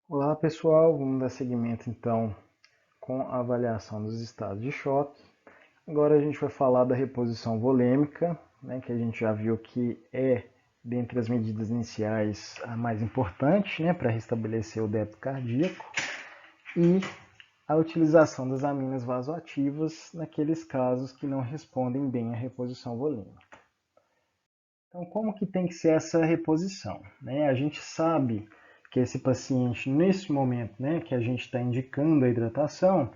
Olá pessoal, vamos dar seguimento então com a avaliação dos estados de choque. Agora a gente vai falar da reposição volêmica, né, que a gente já viu que é, dentre as medidas iniciais, a mais importante, né, para restabelecer o débito cardíaco, e a utilização das aminas vasoativas naqueles casos que não respondem bem à reposição volêmica. Então, como que tem que ser essa reposição? Né? A gente sabe que esse paciente, nesse momento, né, que a gente está indicando a hidratação,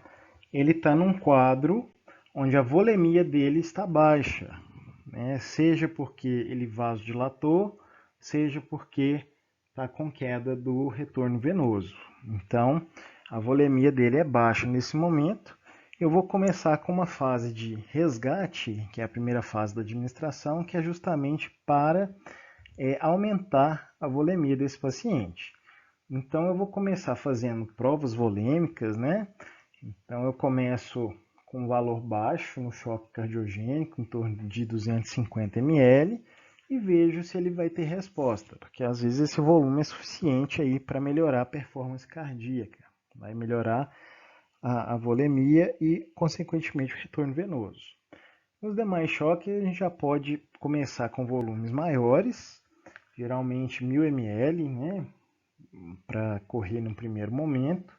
ele está num quadro onde a volemia dele está baixa, né? Seja porque ele vasodilatou, seja porque está com queda do retorno venoso. Então, a volemia dele é baixa nesse momento. Eu vou começar com uma fase de resgate, que é a primeira fase da administração, que é justamente para aumentar a volemia desse paciente. Então, eu vou começar fazendo provas volêmicas, né? Então, eu começo com um valor baixo no choque cardiogênico, em torno de 250 ml, e vejo se ele vai ter resposta, porque às vezes esse volume é suficiente aí para melhorar a performance cardíaca, vai melhorar a volemia e, consequentemente, o retorno venoso. Nos demais choques, a gente já pode começar com volumes maiores, geralmente 1000 ml, né, para correr no primeiro momento.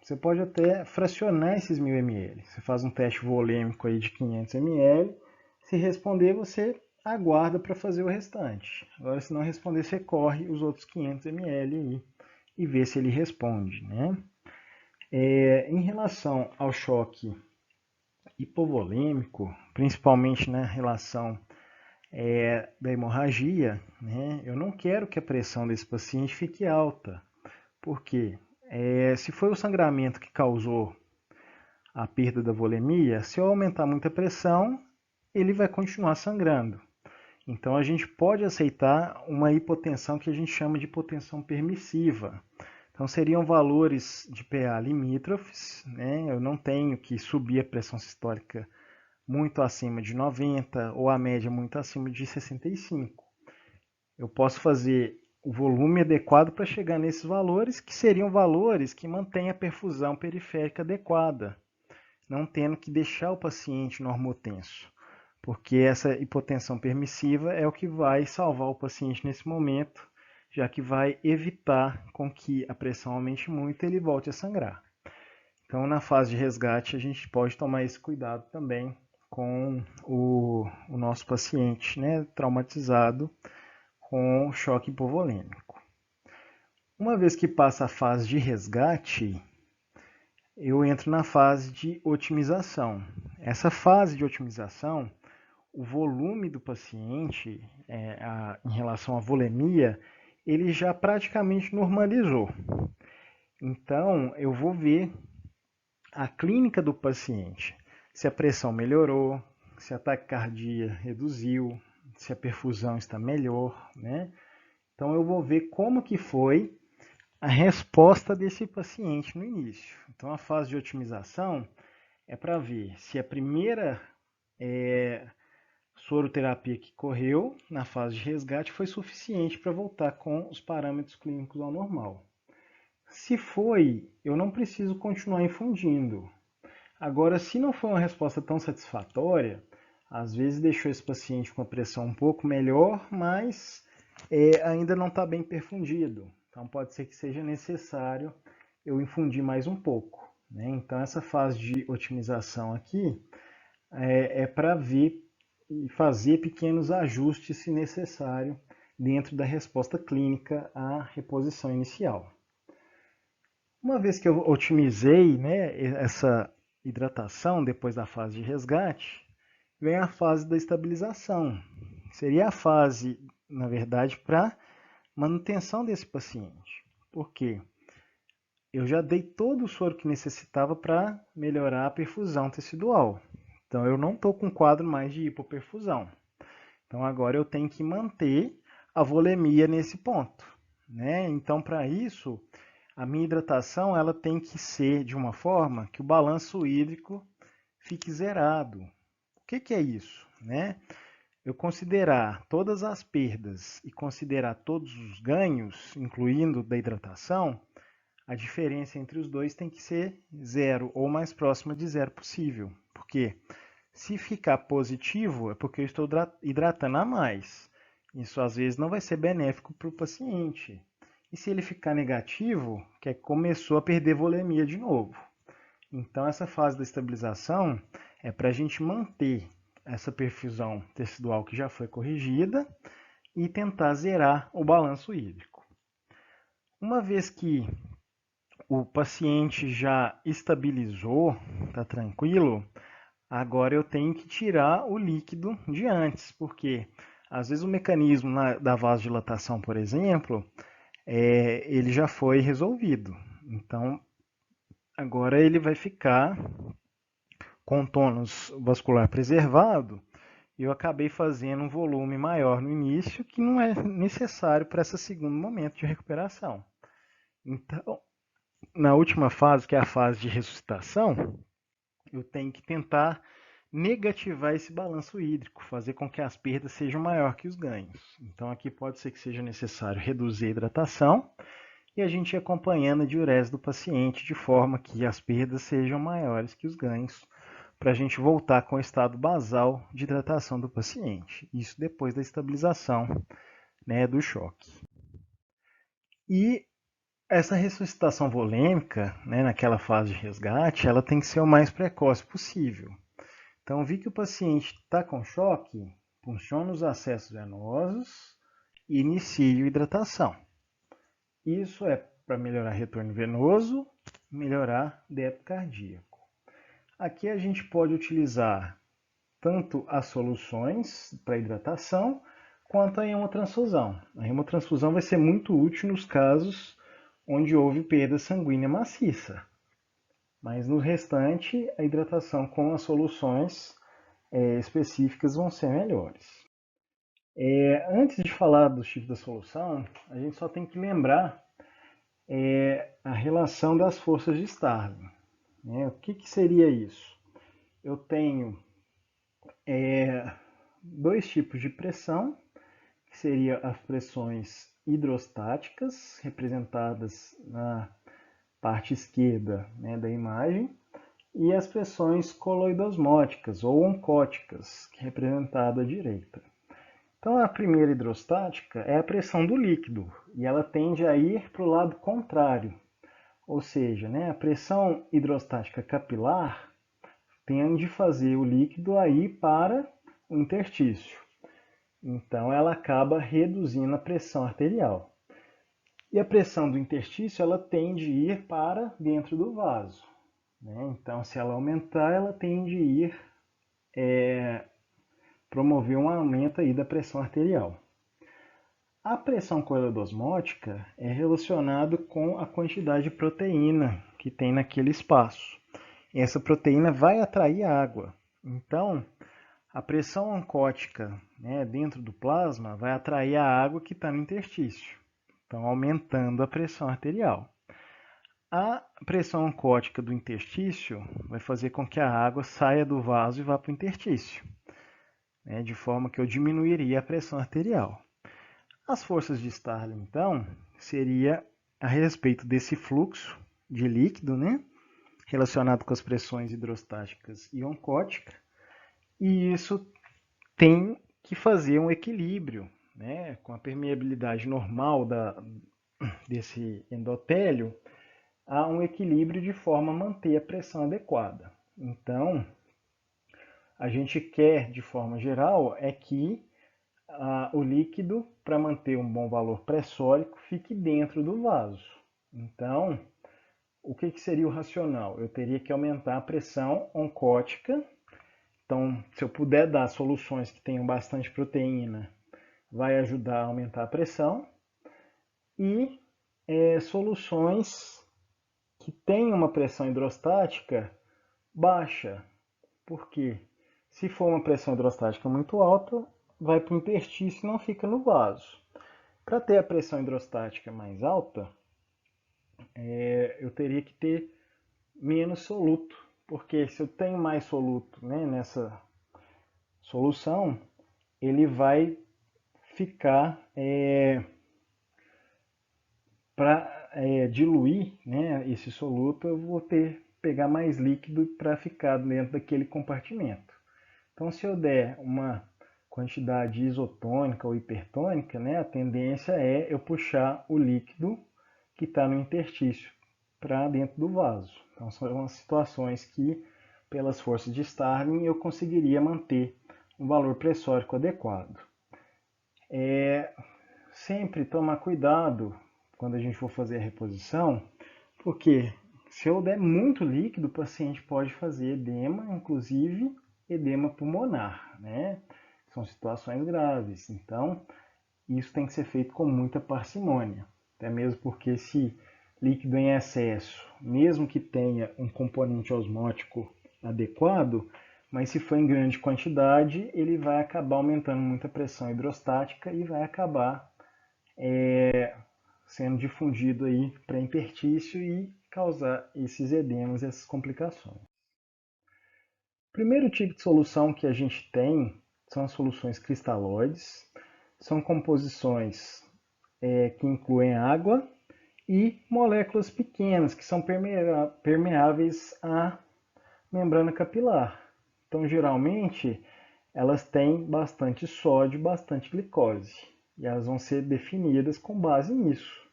Você pode até fracionar esses 1000 ml. Você faz um teste volêmico aí de 500 ml. Se responder, você aguarda para fazer o restante. Agora, se não responder, você corre os outros 500 ml aí e vê se ele responde, né? Em relação ao choque hipovolêmico, principalmente na relação da hemorragia, né, eu não quero que a pressão desse paciente fique alta. Por quê? Se foi o sangramento que causou a perda da volemia, se eu aumentar muito a pressão, ele vai continuar sangrando. Então a gente pode aceitar uma hipotensão que a gente chama de hipotensão permissiva. Então seriam valores de PA limítrofes, né? Eu não tenho que subir a pressão sistólica muito acima de 90 ou a média muito acima de 65. Eu posso fazer o volume adequado para chegar nesses valores, que seriam valores que mantêm a perfusão periférica adequada, não tendo que deixar o paciente normotenso, porque essa hipotensão permissiva é o que vai salvar o paciente nesse momento, já que vai evitar com que a pressão aumente muito e ele volte a sangrar. Então, na fase de resgate, a gente pode tomar esse cuidado também com o nosso paciente, né, traumatizado com choque hipovolêmico. Uma vez que passa a fase de resgate, eu entro na fase de otimização. Essa fase de otimização, o volume do paciente em relação à volemia, ele já praticamente normalizou. Então, eu vou ver a clínica do paciente, se a pressão melhorou, se a taquicardia reduziu, se a perfusão está melhor, né? Então, eu vou ver como que foi a resposta desse paciente no início. Então, a fase de otimização é para ver se a primeira soroterapia que correu na fase de resgate foi suficiente para voltar com os parâmetros clínicos ao normal. Se foi, eu não preciso continuar infundindo. Agora, se não foi uma resposta tão satisfatória, às vezes deixou esse paciente com a pressão um pouco melhor, mas ainda não está bem perfundido. Então, pode ser que seja necessário eu infundir mais um pouco, né? Então, essa fase de otimização aqui para ver e fazer pequenos ajustes, se necessário, dentro da resposta clínica à reposição inicial. Uma vez que eu otimizei, né, essa hidratação depois da fase de resgate, vem a fase da estabilização. Seria a fase, na verdade, para manutenção desse paciente. Por quê? Eu já dei todo o soro que necessitava para melhorar a perfusão tecidual. Então eu não estou com quadro mais de hipoperfusão. Então agora eu tenho que manter a volemia nesse ponto, né? Então para isso a minha hidratação ela tem que ser de uma forma que o balanço hídrico fique zerado. O que é isso, né? eu considerar todas as perdas e considerar todos os ganhos, incluindo da hidratação, a diferença entre os dois tem que ser zero ou mais próxima de zero possível. Porque se ficar positivo é porque eu estou hidratando a mais. Isso às vezes não vai ser benéfico para o paciente. E se ele ficar negativo, que é que começou a perder volemia de novo. Então essa fase da estabilização é para a gente manter essa perfusão tecidual que já foi corrigida e tentar zerar o balanço hídrico. Uma vez que o paciente já estabilizou, está tranquilo, agora eu tenho que tirar o líquido de antes, porque às vezes o mecanismo da vasodilatação, por exemplo, ele já foi resolvido. Então, agora ele vai ficar com tônus vascular preservado e eu acabei fazendo um volume maior no início que não é necessário para esse segundo momento de recuperação. Então, na última fase, que é a fase de ressuscitação, eu tenho que tentar negativar esse balanço hídrico, fazer com que as perdas sejam maiores que os ganhos. Então aqui pode ser que seja necessário reduzir a hidratação e a gente ir acompanhando a diurese do paciente de forma que as perdas sejam maiores que os ganhos, para a gente voltar com o estado basal de hidratação do paciente. Isso depois da estabilização, né, do choque. E essa ressuscitação volêmica, né, naquela fase de resgate, ela tem que ser o mais precoce possível. Então, vi que o paciente está com choque, funciona os acessos venosos e inicio hidratação. Isso é para melhorar retorno venoso, melhorar débito cardíaco. Aqui a gente pode utilizar tanto as soluções para hidratação, quanto a hemotransfusão. A hemotransfusão vai ser muito útil nos casos onde houve perda sanguínea maciça. Mas no restante, a hidratação com as soluções específicas vão ser melhores. Antes de falar dos tipos da solução, a gente só tem que lembrar a relação das forças de Starling. O que seria isso? Eu tenho dois tipos de pressão, que seriam as pressões hidrostáticas, representadas na parte esquerda, né, da imagem, e as pressões coloidosmóticas ou oncóticas, que é representada à direita. Então, a primeira hidrostática é a pressão do líquido, e ela tende a ir para o lado contrário. Ou seja, né, a pressão hidrostática capilar tende a fazer o líquido a ir para o interstício. Então, ela acaba reduzindo a pressão arterial. E a pressão do interstício ela tende a ir para dentro do vaso. Então, se ela aumentar, ela tende a ir promover um aumento aí da pressão arterial. A pressão coilodosmótica é relacionada com a quantidade de proteína que tem naquele espaço. E essa proteína vai atrair água. Então, a pressão oncótica, né, dentro do plasma vai atrair a água que está no interstício. Então, aumentando a pressão arterial. A pressão oncótica do interstício vai fazer com que a água saia do vaso e vá para o interstício, né, de forma que eu diminuiria a pressão arterial. As forças de Starling, então, seria a respeito desse fluxo de líquido, né, relacionado com as pressões hidrostáticas e oncótica, e isso tem que fazer um equilíbrio, né, com a permeabilidade normal desse endotélio, há um equilíbrio de forma a manter a pressão adequada. Então, a gente quer, de forma geral, é que o líquido, para manter um bom valor pressórico, fique dentro do vaso. Então, o que seria o racional? Eu teria que aumentar a pressão oncótica. Então, se eu puder dar soluções que tenham bastante proteína, vai ajudar a aumentar a pressão. E soluções que tenham uma pressão hidrostática baixa. Por quê? Se for uma pressão hidrostática muito alta, vai para o interstício e não fica no vaso. Para ter a pressão hidrostática mais alta, eu teria que ter menos soluto, porque se eu tenho mais soluto, né, nessa solução, ele vai ficar para diluir, né, esse soluto, eu vou pegar mais líquido para ficar dentro daquele compartimento. Então, se eu der uma quantidade isotônica ou hipertônica, né, a tendência é eu puxar o líquido que está no interstício para dentro do vaso. Então, são situações que, pelas forças de Starling, eu conseguiria manter um valor pressórico adequado. Sempre tomar cuidado quando a gente for fazer a reposição, porque se eu der muito líquido, o paciente pode fazer edema, inclusive edema pulmonar, né? São situações graves. Então, isso tem que ser feito com muita parcimônia. Até mesmo porque se líquido em excesso, mesmo que tenha um componente osmótico adequado, mas se for em grande quantidade, ele vai acabar aumentando muito a pressão hidrostática e vai acabar sendo difundido aí para interstício e causar esses edemas, essas complicações. O primeiro tipo de solução que a gente tem são as soluções cristalóides. São composições que incluem água e moléculas pequenas que são permeáveis à membrana capilar. Então, geralmente, elas têm bastante sódio, bastante glicose. E elas vão ser definidas com base nisso.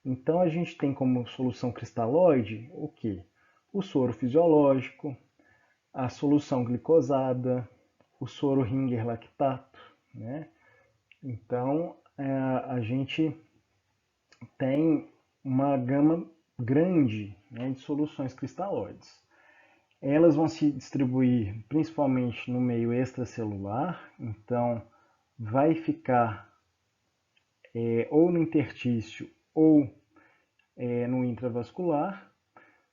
Então, a gente tem como solução cristalóide o quê? O soro fisiológico, a solução glicosada, o soro Ringer lactato, né? Então, a gente tem uma gama grande, né, de soluções cristalóides. Elas vão se distribuir principalmente no meio extracelular, então vai ficar ou no interstício ou no intravascular,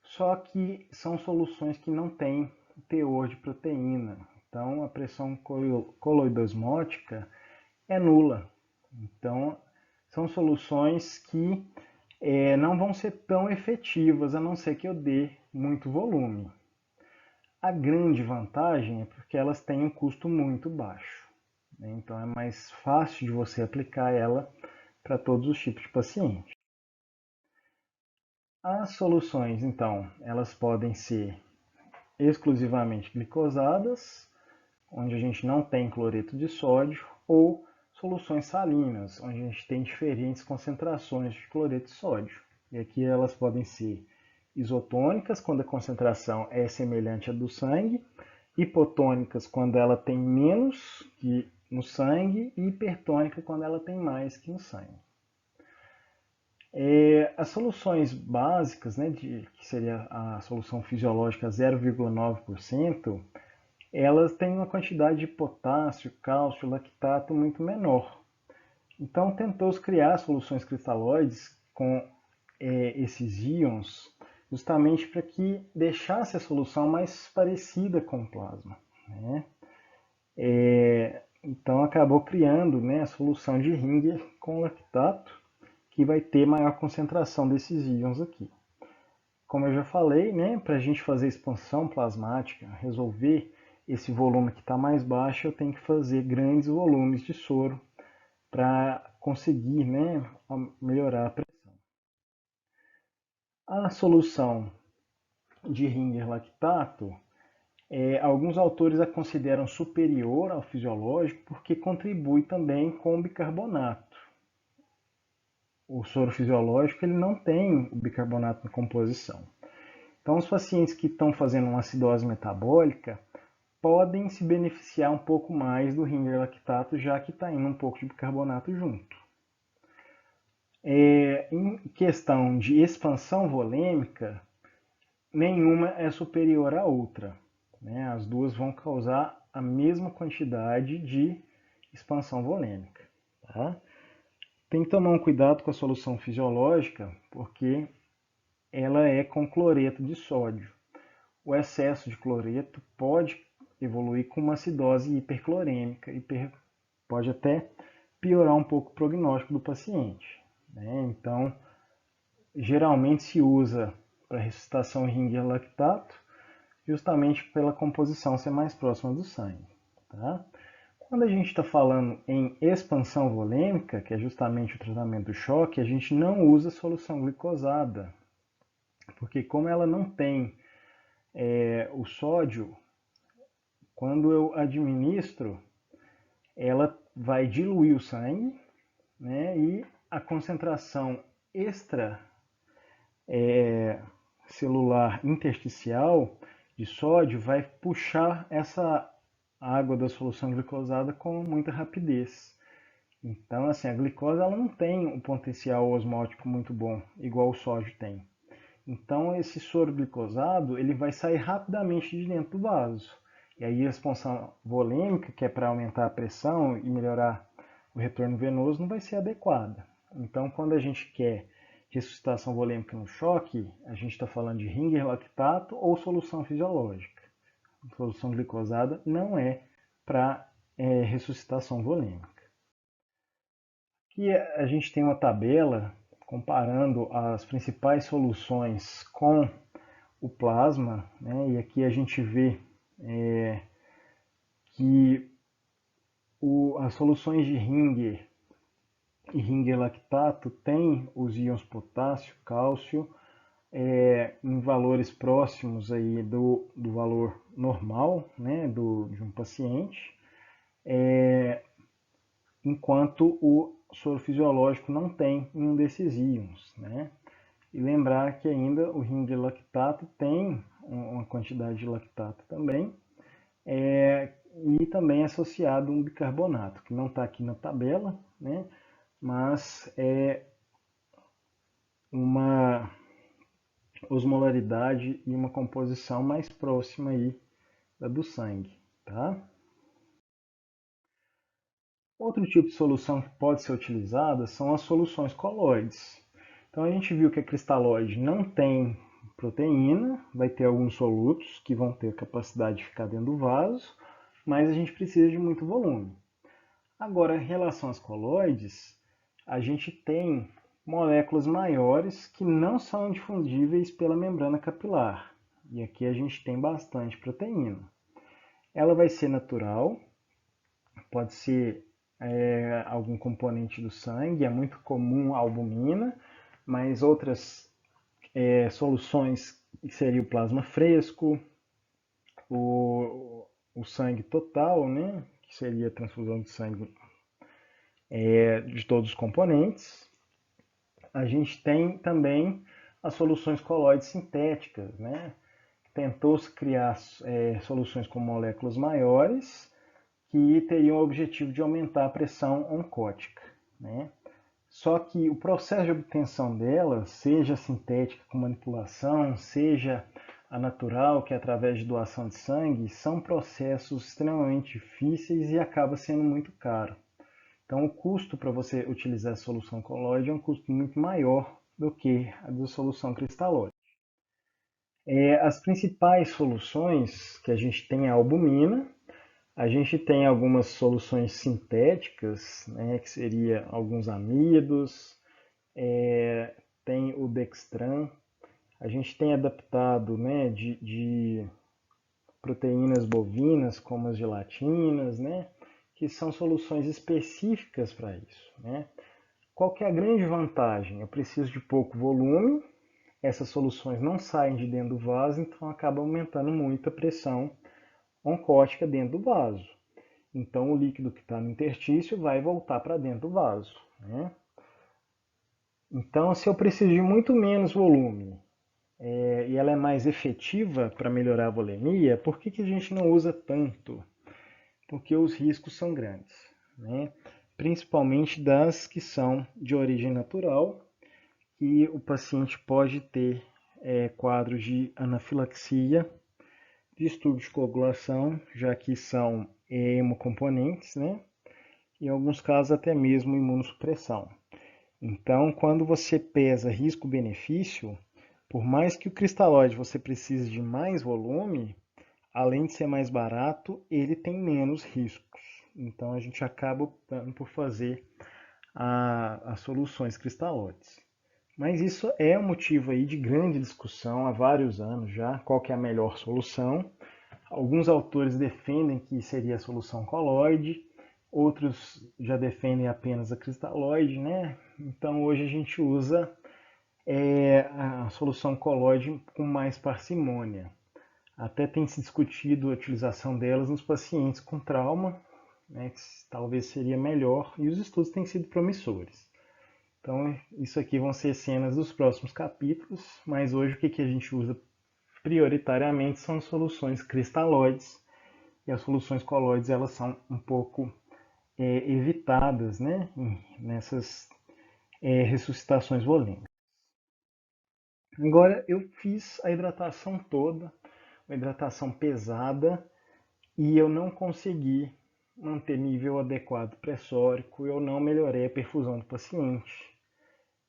só que são soluções que não têm teor de proteína. Então a pressão coloidosmótica é nula. Então são soluções que não vão ser tão efetivas, a não ser que eu dê muito volume. A grande vantagem é porque elas têm um custo muito baixo, né? Então é mais fácil de você aplicar ela para todos os tipos de paciente. As soluções, então, elas podem ser exclusivamente glicosadas, onde a gente não tem cloreto de sódio, ou soluções salinas, onde a gente tem diferentes concentrações de cloreto de sódio. E aqui elas podem ser isotônicas, quando a concentração é semelhante à do sangue, hipotônicas, quando ela tem menos que no sangue, e hipertônica, quando ela tem mais que no sangue. As soluções básicas, né, que seria a solução fisiológica 0,9%, elas têm uma quantidade de potássio, cálcio, lactato muito menor. Então, tentou-se criar soluções cristalóides com esses íons, justamente para que deixasse a solução mais parecida com o plasma, né? Então, acabou criando, né, a solução de Ringer com lactato, que vai ter maior concentração desses íons aqui. Como eu já falei, né, para a gente fazer expansão plasmática, resolver esse volume que está mais baixo, eu tenho que fazer grandes volumes de soro para conseguir, né, melhorar a pressão. A solução de Ringer lactato, alguns autores a consideram superior ao fisiológico porque contribui também com o bicarbonato. O soro fisiológico ele não tem o bicarbonato na composição. Então, os pacientes que estão fazendo uma acidose metabólica podem se beneficiar um pouco mais do Ringer lactato, já que está indo um pouco de bicarbonato junto. Em questão de expansão volêmica, nenhuma é superior à outra, né? As duas vão causar a mesma quantidade de expansão volêmica. Tá? Tem que tomar um cuidado com a solução fisiológica, porque ela é com cloreto de sódio. O excesso de cloreto pode evoluir com uma acidose hiperclorêmica e pode até piorar um pouco o prognóstico do paciente, né? Então, geralmente se usa para ressuscitação Ringer lactato, justamente pela composição ser mais próxima do sangue. Tá? Quando a gente está falando em expansão volêmica, que é justamente o tratamento do choque, a gente não usa solução glicosada, porque como ela não tem o sódio, quando eu administro, ela vai diluir o sangue, né, e a concentração extra celular intersticial de sódio vai puxar essa água da solução glicosada com muita rapidez. Então, assim, a glicose ela não tem um potencial osmótico muito bom, igual o sódio tem. Então, esse soro glicosado ele vai sair rapidamente de dentro do vaso. E aí a expansão volêmica, que é para aumentar a pressão e melhorar o retorno venoso, não vai ser adequada. Então, quando a gente quer ressuscitação volêmica no choque, a gente está falando de Ringer lactato ou solução fisiológica. A solução glicosada não é para ressuscitação volêmica. Aqui a gente tem uma tabela comparando as principais soluções com o plasma, né? E aqui a gente vê que as soluções de Ringer e Ringer lactato têm os íons potássio, cálcio, em valores próximos aí do valor normal, né, de um paciente, enquanto o soro fisiológico não tem nenhum desses íons, né? E lembrar que ainda o Ringer lactato tem uma quantidade de lactato também, e também é associado a um bicarbonato, que não está aqui na tabela, né? Mas é uma osmolaridade e uma composição mais próxima aí da do sangue, tá? Outro tipo de solução que pode ser utilizada são as soluções colóides. Então a gente viu que a cristalóide não tem proteína, vai ter alguns solutos que vão ter capacidade de ficar dentro do vaso, mas a gente precisa de muito volume. Agora, em relação às colóides, a gente tem moléculas maiores que não são difundíveis pela membrana capilar. E aqui a gente tem bastante proteína. Ela vai ser natural, pode ser algum componente do sangue, é muito comum a albumina, mas outras soluções seria o plasma fresco, o sangue total, né, que seria a transfusão de sangue de todos os componentes. A gente tem também as soluções colóides sintéticas, né? Tentou-se criar soluções com moléculas maiores que teriam o objetivo de aumentar a pressão oncótica, né? Só que o processo de obtenção dela, seja sintética com manipulação, seja a natural, que é através de doação de sangue, são processos extremamente difíceis e acaba sendo muito caro. Então, o custo para você utilizar a solução colóide é um custo muito maior do que a da solução cristalóide. As principais soluções que a gente tem é a albumina, a gente tem algumas soluções sintéticas, né, que seria alguns amidos, tem o dextran, a gente tem adaptado, né, de proteínas bovinas, como as gelatinas, né, que são soluções específicas para isso, né? Qual que é a grande vantagem? Eu preciso de pouco volume, essas soluções não saem de dentro do vaso, então acaba aumentando muito a pressão oncótica dentro do vaso. Então o líquido que está no interstício vai voltar para dentro do vaso, né? Então, se eu preciso de muito menos volume e ela é mais efetiva para melhorar a volemia, por que a gente não usa tanto? Porque os riscos são grandes, né? Principalmente das que são de origem natural, e o paciente pode ter quadros de anafilaxia, distúrbio de coagulação, já que são hemocomponentes, né? Em alguns casos até mesmo imunossupressão. Então, quando você pesa risco-benefício, por mais que o cristalóide você precise de mais volume, além de ser mais barato, ele tem menos riscos. Então a gente acaba optando por fazer as soluções cristalóides. Mas isso é um motivo aí de grande discussão há vários anos já, qual que é a melhor solução. Alguns autores defendem que seria a solução colóide, outros já defendem apenas a cristalóide, né? Então hoje a gente usa a solução colóide com mais parcimônia. Até tem se discutido a utilização delas nos pacientes com trauma, né, que talvez seria melhor, e os estudos têm sido promissores. Então, isso aqui vão ser cenas dos próximos capítulos, mas hoje o que a gente usa prioritariamente são soluções cristalóides, e as soluções colóides elas são um pouco evitadas, né, nessas ressuscitações volêmicas. Agora eu fiz a hidratação toda, uma hidratação pesada, e eu não consegui manter nível adequado pressórico, eu não melhorei a perfusão do paciente.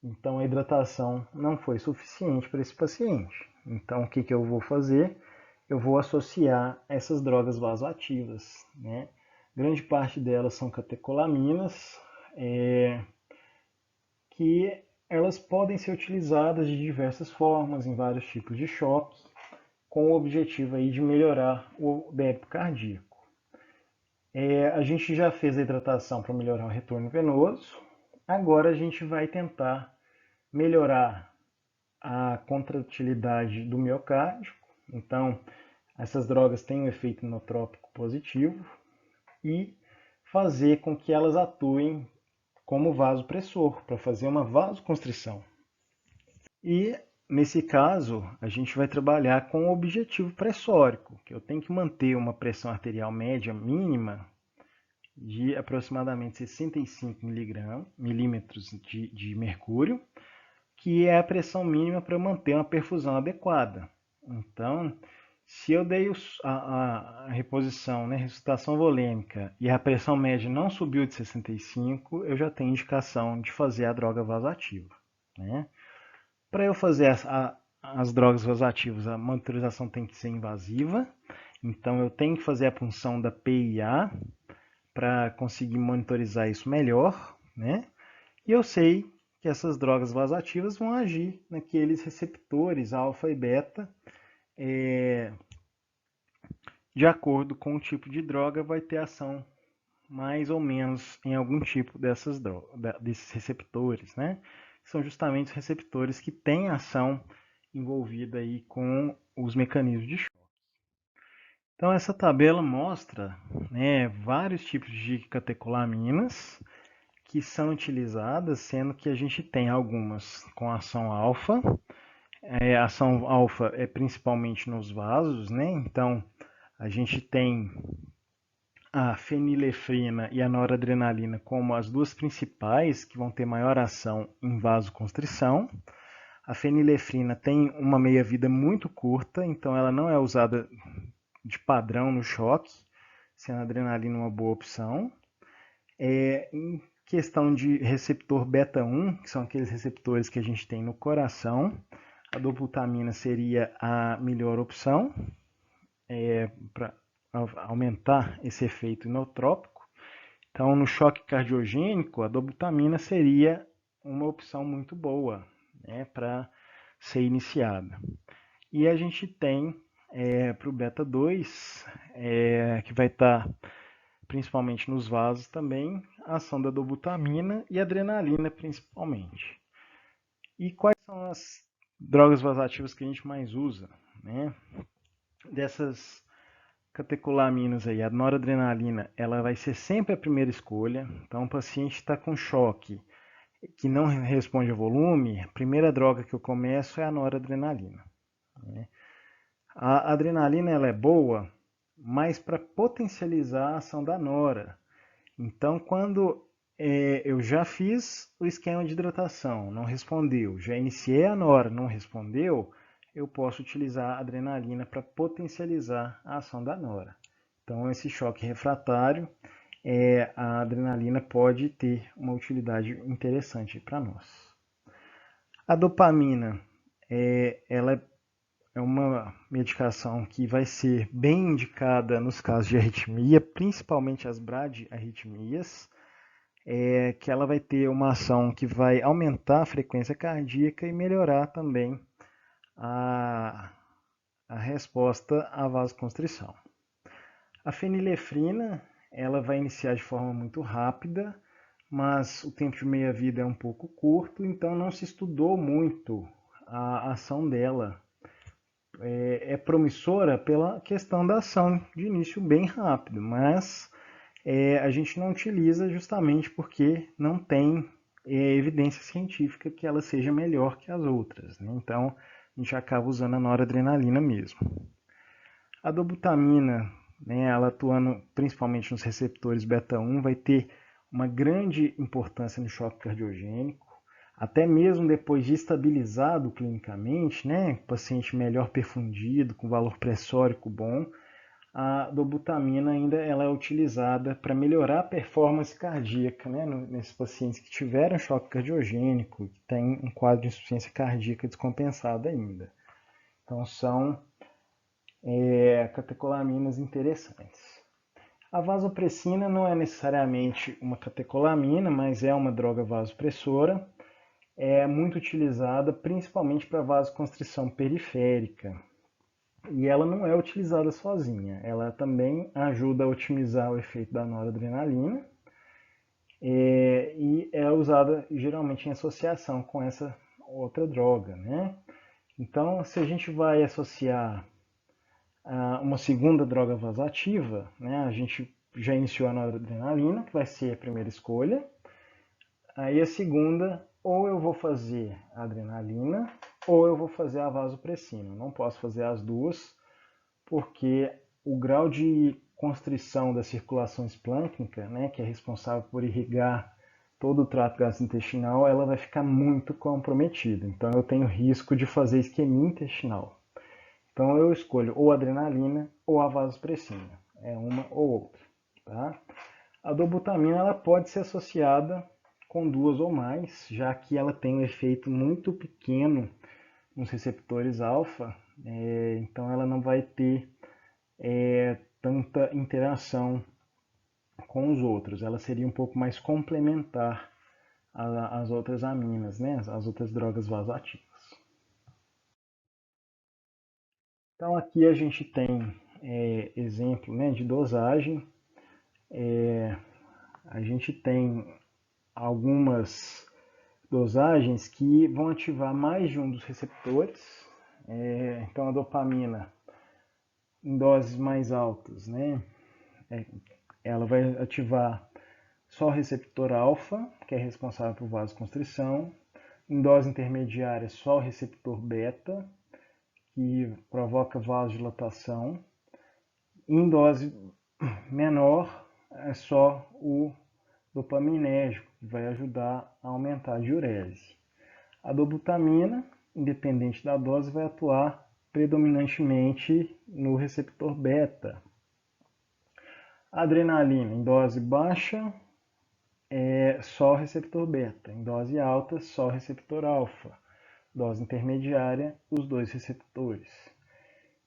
Então a hidratação não foi suficiente para esse paciente. Então o que eu vou fazer? Eu vou associar essas drogas vasoativas, né? Grande parte delas são catecolaminas, que elas podem ser utilizadas de diversas formas, em vários tipos de choque, com o objetivo aí de melhorar o débito cardíaco. A gente já fez a hidratação para melhorar o retorno venoso, agora a gente vai tentar melhorar a contratilidade do miocárdio. Então, essas drogas têm um efeito inotrópico positivo e fazer com que elas atuem como vasopressor, para fazer uma vasoconstrição. E, nesse caso, a gente vai trabalhar com o objetivo pressórico, que eu tenho que manter uma pressão arterial média mínima de aproximadamente 65 milímetros de mercúrio, que é a pressão mínima para manter uma perfusão adequada. Então, se eu dei a reposição, né, ressuscitação volêmica, e a pressão média não subiu de 65, eu já tenho indicação de fazer a droga vasoativa, né? Para eu fazer as drogas vasoativas, a monitorização tem que ser invasiva, então eu tenho que fazer a punção da PIA para conseguir monitorizar isso melhor, né? E eu sei que essas drogas vasoativas vão agir naqueles receptores alfa e beta, de acordo com o tipo de droga, vai ter ação mais ou menos em algum tipo desses receptores, né? São justamente os receptores que têm ação envolvida aí com os mecanismos de choque. Então essa tabela mostra, né, vários tipos de catecolaminas que são utilizadas, sendo que a gente tem algumas com ação alfa. A ação alfa é principalmente nos vasos, né? Então a gente tem a fenilefrina e a noradrenalina como as duas principais que vão ter maior ação em vasoconstrição. A fenilefrina tem uma meia-vida muito curta, então ela não é usada de padrão no choque, sendo a adrenalina uma boa opção. Em questão de receptor beta-1, que são aqueles receptores que a gente tem no coração, a dobutamina seria a melhor opção para aumentar esse efeito inotrópico. Então, no choque cardiogênico, a dobutamina seria uma opção muito boa, né, para ser iniciada. E a gente tem para o beta 2, que vai estar principalmente nos vasos também, a ação da dobutamina e adrenalina principalmente. E quais são as drogas vasoativas que a gente mais usa, né? Dessas catecolaminas aí, a noradrenalina, ela vai ser sempre a primeira escolha. Então, o paciente está com choque que não responde a volume, a primeira droga que eu começo é a noradrenalina, né? A adrenalina ela é boa, mas para potencializar a ação da nora. Então, quando eu já fiz o esquema de hidratação, não respondeu, já iniciei a nora, não respondeu, eu posso utilizar a adrenalina para potencializar a ação da nora. Então, esse choque refratário, a adrenalina pode ter uma utilidade interessante para nós. A dopamina, ela é uma medicação que vai ser bem indicada nos casos de arritmia, principalmente as bradiarritmias, que ela vai ter uma ação que vai aumentar a frequência cardíaca e melhorar também a resposta à vasoconstrição. A fenilefrina ela vai iniciar de forma muito rápida, mas o tempo de meia-vida é um pouco curto, então não se estudou muito a ação dela. É promissora pela questão da ação de início bem rápido, mas a gente não utiliza justamente porque não tem evidência científica que ela seja melhor que as outras, né? Então a gente acaba usando a noradrenalina mesmo. A dobutamina, né, ela atuando principalmente nos receptores beta-1, vai ter uma grande importância no choque cardiogênico, até mesmo depois de estabilizado clinicamente, né, paciente melhor perfundido, com valor pressórico bom, a dobutamina ainda ela é utilizada para melhorar a performance cardíaca, né, nesses pacientes que tiveram choque cardiogênico, que têm um quadro de insuficiência cardíaca descompensada ainda. Então são catecolaminas interessantes. A vasopressina não é necessariamente uma catecolamina, mas é uma droga vasopressora. É muito utilizada principalmente para vasoconstrição periférica. E ela não é utilizada sozinha, ela também ajuda a otimizar o efeito da noradrenalina e é usada geralmente em associação com essa outra droga, né? Então, se a gente vai associar uma segunda droga vasoativa, né? A gente já iniciou a noradrenalina, que vai ser a primeira escolha. Aí a segunda, ou eu vou fazer a adrenalina, ou eu vou fazer a vasopressina. Não posso fazer as duas, porque o grau de constrição da circulação esplâncnica, né, que é responsável por irrigar todo o trato gastrointestinal, ela vai ficar muito comprometida. Então eu tenho risco de fazer isquemia intestinal. Então eu escolho ou a adrenalina ou a vasopressina. É uma ou outra. Tá? A dobutamina ela pode ser associada com duas ou mais, já que ela tem um efeito muito pequeno nos receptores alfa, então ela não vai ter tanta interação com os outros. Ela seria um pouco mais complementar às outras aminas, né? Às outras drogas vasoativas. Então aqui a gente tem exemplo, né, de dosagem. A gente tem algumas dosagens que vão ativar mais de um dos receptores. Então a dopamina em doses mais altas, né, ela vai ativar só o receptor alfa, que é responsável por vasoconstrição. Em dose intermediária, só o receptor beta, que provoca vasodilatação. Em dose menor, é só o dopaminérgico, que vai ajudar a aumentar a diurese. A dobutamina, independente da dose, vai atuar predominantemente no receptor beta. A adrenalina, em dose baixa, é só o receptor beta. Em dose alta, só o receptor alfa. Dose intermediária, os dois receptores.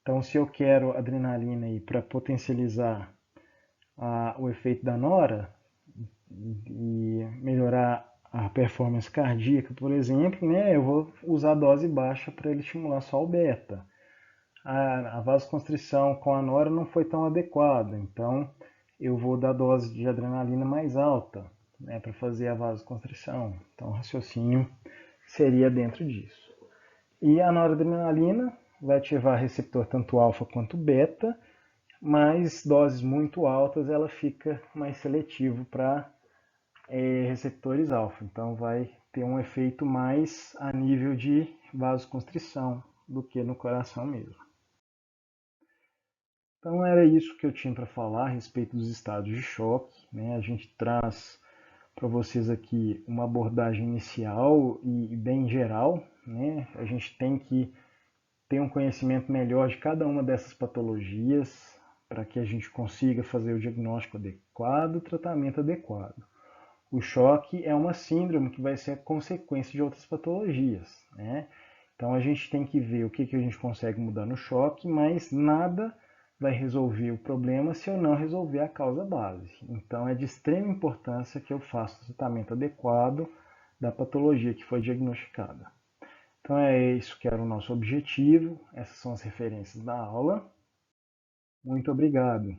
Então, se eu quero adrenalina para potencializar o efeito da nora e melhorar a performance cardíaca, por exemplo, né, eu vou usar dose baixa para ele estimular só o beta. A vasoconstrição com a nora não foi tão adequada, então eu vou dar dose de adrenalina mais alta, né, para fazer a vasoconstrição. Então o raciocínio seria dentro disso. E a noradrenalina vai ativar receptor tanto alfa quanto beta, mas doses muito altas ela fica mais seletivo para receptores alfa. Então vai ter um efeito mais a nível de vasoconstrição do que no coração mesmo. Então era isso que eu tinha para falar a respeito dos estados de choque, né? A gente traz para vocês aqui uma abordagem inicial e bem geral, né? A gente tem que ter um conhecimento melhor de cada uma dessas patologias para que a gente consiga fazer o diagnóstico adequado, o tratamento adequado. O choque é uma síndrome que vai ser a consequência de outras patologias, né? Então a gente tem que ver o que a gente consegue mudar no choque, mas nada vai resolver o problema se eu não resolver a causa base. Então é de extrema importância que eu faça o tratamento adequado da patologia que foi diagnosticada. Então é isso que era o nosso objetivo, essas são as referências da aula. Muito obrigado.